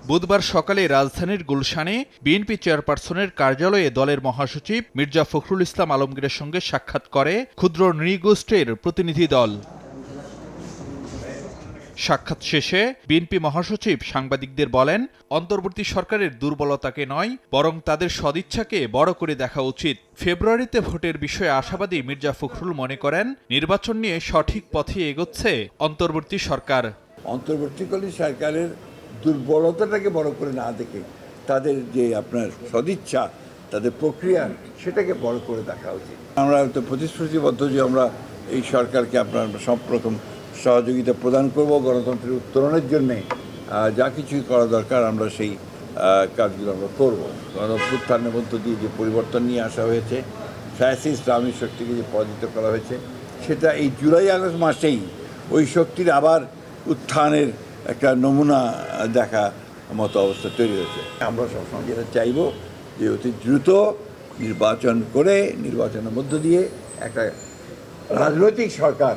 বুধবার সকালে রাজধানীর গুলশানে বিএনপি চেয়ারপারসনের কার্যালয়ে দলের মহাসচিব মির্জা ফখরুল ইসলাম আলমগীরের সঙ্গে সাক্ষাৎ করে ক্ষুদ্র নৃগোষ্ঠীর প্রতিনিধি দল। সাক্ষাৎ শেষে বিএনপি মহাসচিব সাংবাদিকদের বলেন, অন্তর্বর্তী সরকারের দুর্বলতাকে নয় বরং তাদের সদিচ্ছাকে বড় করে দেখা উচিত। ফেব্রুয়ারিতে ভোটের বিষয়ে আশাবাদী মির্জা ফখরুল মনে করেন, নির্বাচন নিয়ে সঠিক পথে এগোচ্ছে অন্তর্বর্তী সরকার। অন্তর্বর্তীকালীন সরকারের দুর্বলতাটাকে বড় করে না দেখে তাদের যে আপনার সদিচ্ছা, তাদের প্রক্রিয়া, সেটাকে বড় করে দেখা উচিত। আমরা তো প্রতিশ্রুতিবদ্ধ যে আমরা এই সরকারকে আপনার সব রকম সহযোগিতা প্রদান করব গণতন্ত্রের উত্তরণের জন্যে। যা কিছুই করা দরকার আমরা সেই কাজগুলো আমরা করব। গণঅভ্যুত্থানের মধ্য দিয়ে যে পরিবর্তন নিয়ে আসা হয়েছে, ফ্যাসিস্ট আওয়ামী শক্তিকে যে পরাজিত করা হয়েছে, সেটা এই জুলাই আগস্ট মাসেই ওই শক্তির আবার উত্থানের একটা নমুনা দেখা মতো অবস্থা তৈরি হয়েছে। আমরা সবসময় যেটা চাইব যে অতি দ্রুত নির্বাচন করে নির্বাচনের মধ্য দিয়ে একটা রাজনৈতিক সরকার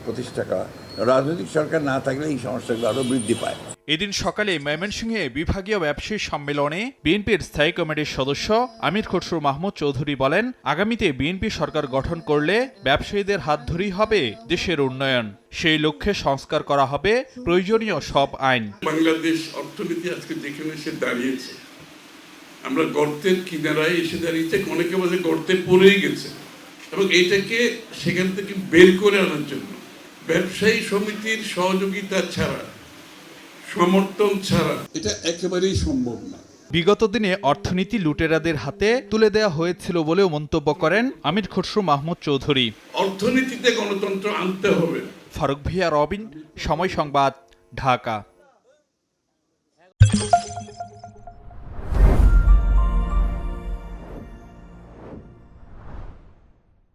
প্রতিষ্ঠা করা। রাজনৈতিক সরকার না থাকলে এই সমস্যাগুলো আরও বৃদ্ধি পায়। এদিন সকালে ময়মনসিংহে বিভাগীয় ব্যবসায়ী সম্মেলনে বিএনপির স্থায়ী কমিটির সদস্য আমির খসরু মাহমুদ চৌধুরী বলেন, আগামীতে বিএনপি সরকার গঠন করলে ব্যবসায়ীদের হাত ধরেই হবে দেশের উন্নয়ন। সেই লক্ষ্যে সংস্কার করা হবে প্রয়োজনীয় সব আইন। বাংলাদেশ অর্থনীতি আজকে যেখানে এসে দাঁড়িয়েছে, আমরা গর্তের কিনারায় এসে দাঁড়িয়েছে, অনেকে বলে গর্তে পড়েই গেছে, এবং এটাকে সেখান থেকে বের করে আনার জন্য ব্যবসায়ী সমিতির সহযোগিতা ছাড়া, সমর্থন ছাড়া এটা একেবারেই সম্ভব না। বিগত দিনে অর্থনীতি লুটেরাদের হাতে তুলে দেওয়া হয়েছিল বলেও মন্তব্য করেন আমির খসরু মাহমুদ চৌধুরী। অর্থনীতিতে গণতন্ত্র আনতে হবে। ফারুক ভিয়া, রবিন, সময় সংবাদ, ঢাকা।